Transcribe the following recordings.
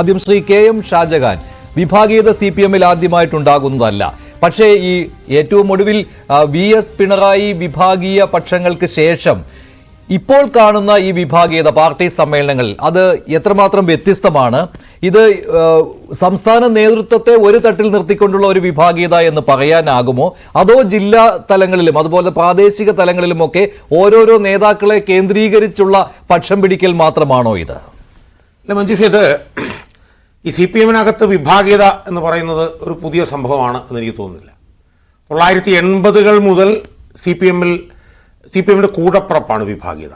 ആദ്യം ശ്രീ KM ഷാജഹാൻ വിഭാഗീയത CPM-ൽ ആദ്യമായിട്ടുണ്ടാകുന്നതല്ല. പക്ഷേ ഈ ഏറ്റവും ഒടുവിൽ VS പിണറായി വിഭാഗീയ പക്ഷങ്ങൾക്ക് ശേഷം ഇപ്പോൾ കാണുന്ന ഈ വിഭാഗീയത പാർട്ടി സമ്മേളനങ്ങൾ അത് എത്രമാത്രം വ്യത്യസ്തമാണ്? ഇത് സംസ്ഥാന നേതൃത്വത്തെ ഒരു തട്ടിൽ നിർത്തിക്കൊണ്ടുള്ള ഒരു വിഭാഗീയത എന്ന് പറയാനാകുമോ? അതോ ജില്ലാ തലങ്ങളിലും അതുപോലെ പ്രാദേശിക തലങ്ങളിലുമൊക്കെ ഓരോരോ നേതാക്കളെ കേന്ദ്രീകരിച്ചുള്ള പക്ഷം പിടിക്കൽ മാത്രമാണോ ഇത്? മഞ്ജുഷ, ഇത് ഈ CPM-നകത്ത് വിഭാഗീയത എന്ന് പറയുന്നത് ഒരു പുതിയ സംഭവമാണ് എന്ന് എനിക്ക് തോന്നുന്നില്ല. 1980-കൾ മുതൽ CPM-ന്റെ കൂടപ്പുറപ്പാണ് വിഭാഗീയത.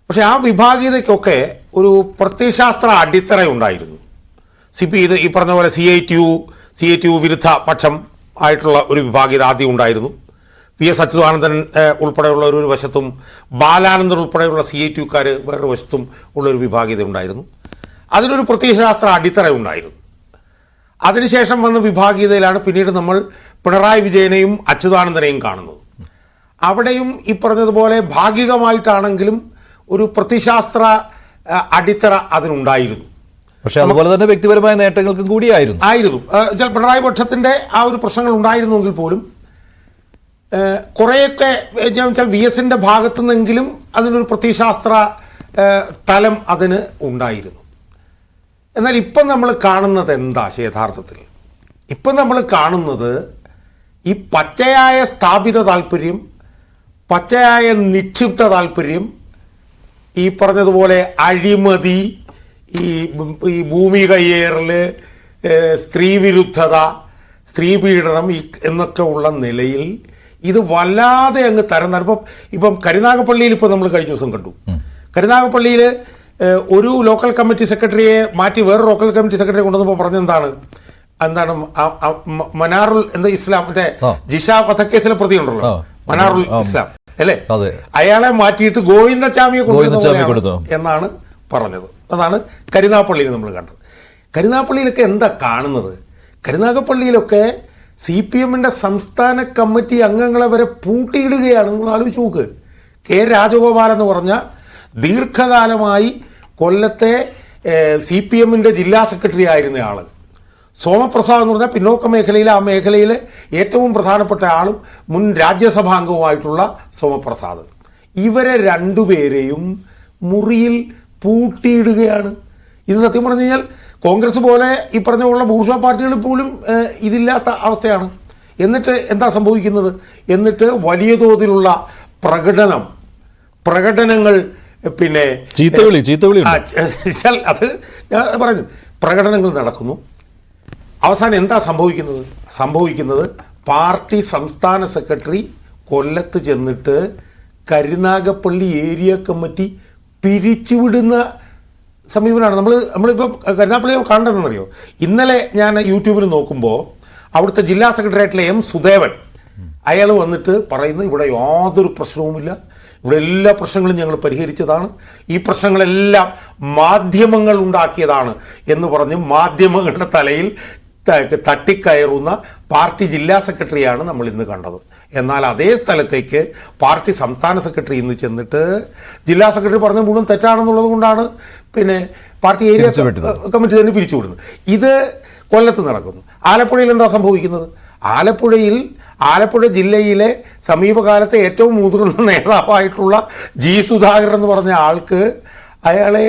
പക്ഷേ ആ വിഭാഗീയതയ്ക്കൊക്കെ ഒരു പ്രത്യയശാസ്ത്ര അടിത്തറ ഉണ്ടായിരുന്നു. ഇത് ഈ പറഞ്ഞ പോലെ CITU വിരുദ്ധ പക്ഷം ആയിട്ടുള്ള ഒരു വിഭാഗീയത ആദ്യം ഉണ്ടായിരുന്നു. PS അച്യുതാനന്ദൻ ഉൾപ്പെടെയുള്ള ഒരു വശത്തും ബാലാനന്ദൻ ഉൾപ്പെടെയുള്ള CITU-കാർ വേറൊരു വശത്തും ഉള്ളൊരു വിഭാഗീയത ഉണ്ടായിരുന്നു. അതിനൊരു പ്രത്യയശാസ്ത്ര അടിത്തറ ഉണ്ടായിരുന്നു. അതിനുശേഷം വന്ന വിഭാഗീയതയിലാണ് പിന്നീട് നമ്മൾ പിണറായി വിജയനെയും അച്യുതാനന്ദനെയും കാണുന്നത്. അവിടെയും ഈ പറഞ്ഞതുപോലെ ഭാഗികമായിട്ടാണെങ്കിലും ഒരു പ്രത്യയശാസ്ത്ര അടിത്തറ അതിനുണ്ടായിരുന്നു. പക്ഷേ അതുപോലെ തന്നെ വ്യക്തിപരമായ നേട്ടങ്ങൾക്കും കൂടിയായിരുന്നു. പിണറായി പക്ഷത്തിൻ്റെ ആ ഒരു പ്രശ്നങ്ങൾ ഉണ്ടായിരുന്നെങ്കിൽ പോലും കുറേയൊക്കെ VS-ന്റെ ഭാഗത്തു നിന്നെങ്കിലും അതിനൊരു പ്രത്യയശാസ്ത്ര തലം അതിന് ഉണ്ടായിരുന്നു. എന്നാൽ ഇപ്പം നമ്മൾ കാണുന്നത് എന്താ? യഥാർത്ഥത്തിൽ ഇപ്പം നമ്മൾ കാണുന്നത് ഈ പച്ചയായ സ്ഥാപിത താല്പര്യം, പച്ചയായ നിക്ഷിപ്ത താല്പര്യം, ഈ പറഞ്ഞതുപോലെ അഴിമതി, ഈ ഭൂമി കയ്യേറൽ, സ്ത്രീ വിരുദ്ധത, സ്ത്രീ പീഡനം എന്നൊക്കെ ഉള്ള നിലയിൽ ഇത് വല്ലാതെ അങ്ങ് തരം. ഇപ്പം കരുനാഗപ്പള്ളിയിൽ ഇപ്പോൾ നമ്മൾ കഴിഞ്ഞ ദിവസം കണ്ടു. കരുനാഗപ്പള്ളിയിൽ ഒരു ലോക്കൽ കമ്മിറ്റി സെക്രട്ടറിയെ മാറ്റി വേറൊരു ലോക്കൽ കമ്മിറ്റി സെക്രട്ടറിയെ കൊണ്ടുവന്നപ്പോൾ പറഞ്ഞെന്താണ് മനാറുൽ ഇസ്ലാം, മറ്റേ ജിഷ വധക്കേസിലെ പ്രതിയുണ്ടല്ലോ മനാറുൽ ഇസ്ലാം അല്ലേ, അയാളെ മാറ്റിയിട്ട് ഗോവിന്ദച്ചാമിയെ കൊണ്ടുവന്നു എന്നാണ് പറഞ്ഞത്. അതാണ് കരുനാഗപ്പള്ളിയിൽ നമ്മൾ കണ്ടത്. കരുനാഗപ്പള്ളിയിലൊക്കെ എന്താ കാണുന്നത്? കരുനാഗപ്പള്ളിയിലൊക്കെ CPM-ന്റെ സംസ്ഥാന കമ്മിറ്റി അംഗങ്ങളെ വരെ പൂട്ടിയിടുകയാണ്. നിങ്ങൾ ആലോചിച്ച് നോക്ക്. K. രാജഗോപാൽ എന്ന് പറഞ്ഞ ദീർഘകാലമായി കൊല്ലത്തെ CPM-ന്റെ ജില്ലാ സെക്രട്ടറി ആയിരുന്ന ആൾ, സോമപ്രസാദ് എന്ന് പറഞ്ഞാൽ പിന്നോക്ക മേഖലയിലെ ആ മേഖലയിലെ ഏറ്റവും പ്രധാനപ്പെട്ട ആളും മുൻ രാജ്യസഭാംഗവുമായിട്ടുള്ള സോമപ്രസാദ്, ഇവരെ രണ്ടുപേരെയും മുറിയിൽ പൂട്ടിയിടുകയാണ്. ഇത് സത്യം പറഞ്ഞു കഴിഞ്ഞാൽ കോൺഗ്രസ് പോലെ ഈ പറഞ്ഞുള്ള ബൂർഷ്വാ പാർട്ടികൾ പോലും ഇതില്ലാത്ത അവസ്ഥയാണ്. എന്നിട്ട് എന്താ സംഭവിക്കുന്നത്? എന്നിട്ട് വലിയ തോതിലുള്ള പ്രകടനങ്ങൾ, പിന്നെ അത് ഞാൻ പറഞ്ഞു, പ്രകടനങ്ങൾ നടക്കുന്നു. അവസാനം എന്താ സംഭവിക്കുന്നത്? പാർട്ടി സംസ്ഥാന സെക്രട്ടറി കൊല്ലത്ത് ചെന്നിട്ട് കരുനാഗപ്പള്ളി ഏരിയ കമ്മിറ്റി പിരിച്ചുവിടുന്ന സമീപനമാണ്. നമ്മളിപ്പോൾ കരുനാഗപ്പള്ളി കാണേണ്ടതെന്നറിയോ? ഇന്നലെ ഞാൻ യൂട്യൂബിൽ നോക്കുമ്പോൾ അവിടുത്തെ ജില്ലാ സെക്രട്ടറി ആയിട്ടുള്ള M. സുദേവൻ അയാൾ വന്നിട്ട് പറയുന്നത് ഇവിടെ യാതൊരു പ്രശ്നവുമില്ല, ഇവിടെ എല്ലാ പ്രശ്നങ്ങളും ഞങ്ങൾ പരിഹരിച്ചതാണ്, ഈ പ്രശ്നങ്ങളെല്ലാം മാധ്യമങ്ങൾ ഉണ്ടാക്കിയതാണ് എന്ന് പറഞ്ഞ് മാധ്യമങ്ങളുടെ തലയിൽ തട്ടിക്കയറുന്ന പാർട്ടി ജില്ലാ സെക്രട്ടറിയാണ് നമ്മൾ ഇന്ന് കണ്ടത്. എന്നാൽ അതേ സ്ഥലത്തേക്ക് പാർട്ടി സംസ്ഥാന സെക്രട്ടറി ഇന്ന് ചെന്നിട്ട് ജില്ലാ സെക്രട്ടറി പറഞ്ഞ മുഴുവൻ തെറ്റാണെന്നുള്ളത് കൊണ്ടാണ് പിന്നെ പാർട്ടി ഏരിയ കമ്മിറ്റി തന്നെ പിരിച്ചുവിടുന്നത്. ഇത് കൊല്ലത്ത് നടക്കുന്നു. ആലപ്പുഴയിൽ എന്താ സംഭവിക്കുന്നത്? ആലപ്പുഴ ജില്ലയിലെ സമീപകാലത്തെ ഏറ്റവും മുതിർന്ന നേതാവായിട്ടുള്ള G. സുധാകരൻ എന്ന് പറഞ്ഞ ആൾക്ക് അയാളെ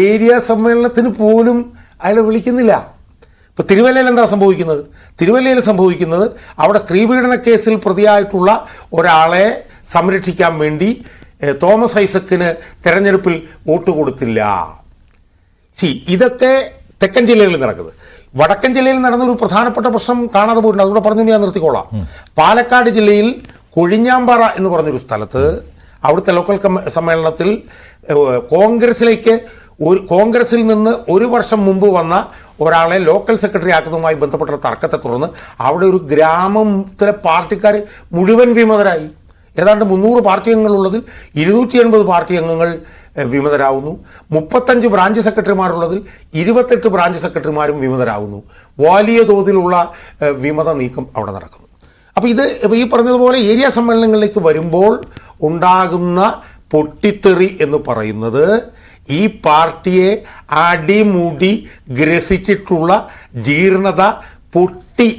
ഏരിയ സമ്മേളനത്തിന് പോലും അയാളെ വിളിക്കുന്നില്ല. ഇപ്പോൾ തിരുവല്ലയിൽ എന്താ സംഭവിക്കുന്നത്? തിരുവല്ലയിൽ സംഭവിക്കുന്നത് അവിടെ സ്ത്രീപീഡന കേസിൽ പ്രതിയായിട്ടുള്ള ഒരാളെ സംരക്ഷിക്കാൻ വേണ്ടി തോമസ് ഐസക്കിന് തെരഞ്ഞെടുപ്പിൽ വോട്ട് കൊടുത്തില്ല. ഇതൊക്കെ തെക്കൻ ജില്ലകളിൽ നടക്കുന്നത്. വടക്കൻ ജില്ലയിൽ നടന്നൊരു പ്രധാനപ്പെട്ട പ്രശ്നം കാണാതെ പോയിട്ടുണ്ട്, അതുകൂടെ പറഞ്ഞു ഞാൻ നിർത്തിക്കോളാം. പാലക്കാട് ജില്ലയിൽ കൊഴിഞ്ഞാമ്പാറ എന്ന് പറഞ്ഞൊരു സ്ഥലത്ത് അവിടുത്തെ ലോക്കൽ സമ്മേളനത്തിൽ കോൺഗ്രസിൽ നിന്ന് ഒരു വർഷം മുമ്പ് വന്ന ഒരാളെ ലോക്കൽ സെക്രട്ടറി ആക്കുന്നതുമായി ബന്ധപ്പെട്ട തർക്കത്തെ തുടർന്ന് അവിടെ ഒരു ഗ്രാമത്തിലെ പാർട്ടിക്കാർ മുഴുവൻ വിമതരായി. ഏതാണ്ട് 300 പാർട്ടി അംഗങ്ങളുള്ളതിൽ 280 പാർട്ടി അംഗങ്ങൾ വിമതരാകുന്നു. 35 ബ്രാഞ്ച് സെക്രട്ടറിമാരുള്ളതിൽ 28 ബ്രാഞ്ച് സെക്രട്ടറിമാരും വിമതരാകുന്നു. വലിയ തോതിലുള്ള വിമത നീക്കം അവിടെ നടക്കുന്നു. അപ്പോൾ ഇത് ഈ പറഞ്ഞതുപോലെ ഏരിയ സമ്മേളനങ്ങളിലേക്ക് വരുമ്പോൾ ഉണ്ടാകുന്ന പൊട്ടിത്തെറി എന്ന് പറയുന്നത് ഈ പാർട്ടിയെ അടിമുടി ഗ്രസിച്ചിട്ടുള്ള ജീർണത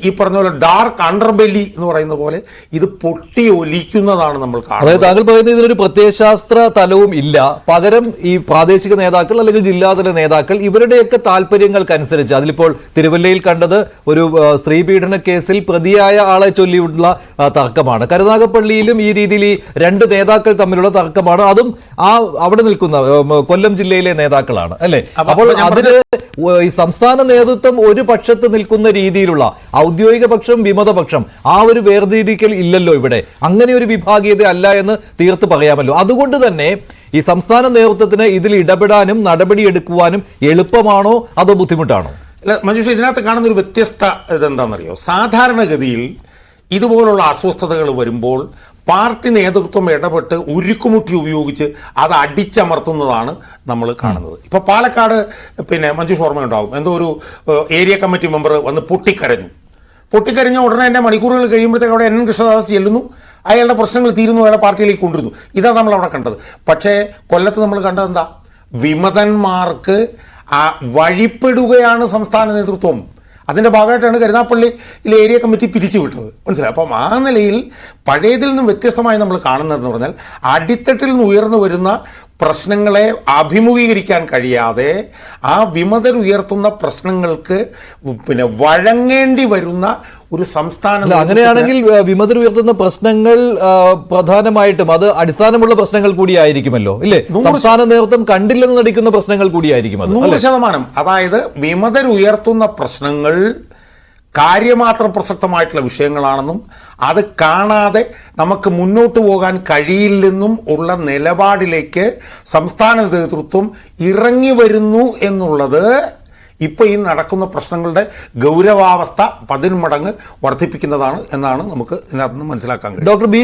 ഈ പറഞ്ഞ പോലെ ഡാർക്ക് അണ്ടർബെല്ലി എന്ന് പറയുന്ന പോലെ ഇത് പൊട്ടി ഒലിക്കുന്നതാണ് നമ്മൾ കാണുന്നത്. അതായത് താങ്കൾ പറയുന്നത് ഇതിനൊരു പ്രത്യയശാസ്ത്ര തലവും ഇല്ല, പകരം ഈ പ്രാദേശിക നേതാക്കൾ അല്ലെങ്കിൽ ജില്ലാതല നേതാക്കൾ ഇവരുടെയൊക്കെ താല്പര്യങ്ങൾക്കനുസരിച്ച്, അതിലിപ്പോൾ തിരുവല്ലയിൽ കണ്ടത് ഒരു സ്ത്രീ പീഡന കേസിൽ പ്രതിയായ ആളെ ചൊല്ലിയുള്ള തർക്കമാണ്. കരുനാഗപ്പള്ളിയിലും ഈ രീതിയിൽ ഈ രണ്ട് നേതാക്കൾ തമ്മിലുള്ള തർക്കമാണ്. അതും അവിടെ നിൽക്കുന്ന കൊല്ലം ജില്ലയിലെ നേതാക്കളാണ് അല്ലെ. അപ്പോൾ അതിന് ഈ സംസ്ഥാന നേതൃത്വം ഒരു പക്ഷത്ത് നിൽക്കുന്ന രീതിയിലുള്ള ഔദ്യോഗിക പക്ഷം വിമതപക്ഷം ആ ഒരു വേർതിരിക്കൽ ഇല്ലല്ലോ ഇവിടെ. അങ്ങനെ ഒരു വിഭാഗീയത അല്ല എന്ന് തീർത്ത് പറയാമല്ലോ. അതുകൊണ്ട് തന്നെ ഈ സംസ്ഥാന നേതൃത്വത്തിന് ഇതിൽ ഇടപെടാനും നടപടിയെടുക്കുവാനും എളുപ്പമാണോ അതോ ബുദ്ധിമുട്ടാണോ? അല്ല മഞ്ജുഷ, ഇതിനകത്ത് കാണുന്ന ഒരു വ്യത്യസ്ത ഇതെന്താണെന്നറിയോ? സാധാരണഗതിയിൽ ഇതുപോലുള്ള അസ്വസ്ഥതകൾ വരുമ്പോൾ പാർട്ടി നേതൃത്വം ഇടപെട്ട് ഉരുക്കുമുട്ടി ഉപയോഗിച്ച് അത് അടിച്ചമർത്തുന്നതാണ് നമ്മൾ കാണുന്നത്. ഇപ്പോൾ പാലക്കാട് മഞ്ജുഷ ഓർമ്മയുണ്ടാവും, എന്തോ ഒരു ഏരിയ കമ്മിറ്റി മെമ്പർ വന്ന് പൊട്ടിക്കരഞ്ഞ ഉടനെ തന്നെ മണിക്കൂറുകൾ കഴിയുമ്പോഴത്തേക്ക് അവിടെ എൻ കൃഷ്ണദാസ് ചെല്ലുന്നു, അയാളുടെ പ്രശ്നങ്ങൾ തീരുന്നു, അയാളെ പാർട്ടിയിലേക്ക് കൊണ്ടുവരുന്നു. ഇതാണ് നമ്മൾ അവിടെ കണ്ടത്. പക്ഷേ കൊല്ലത്ത് നമ്മൾ കണ്ടത് എന്താ? വിമതന്മാർക്ക് വഴിപ്പെടുകയാണ് സംസ്ഥാന നേതൃത്വം. അതിൻ്റെ ഭാഗമായിട്ടാണ് കരുനാഗപ്പള്ളിയിലെ ഏരിയ കമ്മിറ്റി പിരിച്ചുവിട്ടത്. മനസ്സിലായി? അപ്പം ആ നിലയിൽ പഴയതിൽ നിന്നും വ്യത്യസ്തമായി നമ്മൾ കാണുന്നതെന്ന് പറഞ്ഞാൽ അടിത്തട്ടിൽ നിന്ന് ഉയർന്നു വരുന്ന പ്രശ്നങ്ങളെ അഭിമുഖീകരിക്കാൻ കഴിയാതെ ആ വിമതരുയർത്തുന്ന പ്രശ്നങ്ങൾക്ക് വഴങ്ങേണ്ടി വരുന്ന ഒരു സംസ്ഥാനം. അങ്ങനെയാണെങ്കിൽ വിമതർ ഉയർത്തുന്ന പ്രശ്നങ്ങൾ പ്രധാനമായിട്ടും അത് അടിസ്ഥാനമുള്ള പ്രശ്നങ്ങൾ കൂടിയായിരിക്കുമല്ലോ ഇല്ലേ? സംസ്ഥാന നേതൃത്വം കണ്ടില്ലെന്ന് നടിക്കുന്ന പ്രശ്നങ്ങൾ കൂടിയായിരിക്കും 100%. അതായത് വിമതരുയർത്തുന്ന പ്രശ്നങ്ങൾ കാര്യമാത്ര പ്രസക്തമായിട്ടുള്ള വിഷയങ്ങളാണെന്നും അത് കാണാതെ നമുക്ക് മുന്നോട്ട് പോകാൻ കഴിയില്ലെന്നും ഉള്ള നിലപാടിലേക്ക് സംസ്ഥാന നേതൃത്വം ഇറങ്ങി വരുന്നു എന്നുള്ളത് ഇപ്പോൾ ഈ നടക്കുന്ന പ്രശ്നങ്ങളുടെ ഗൗരവാവസ്ഥ 10 മടങ്ങ് വർദ്ധിപ്പിക്കുന്നതാണ് എന്നാണ് നമുക്ക് ഇതിനകത്ത് നിന്ന് മനസ്സിലാക്കാൻ കഴിയും. Doctor B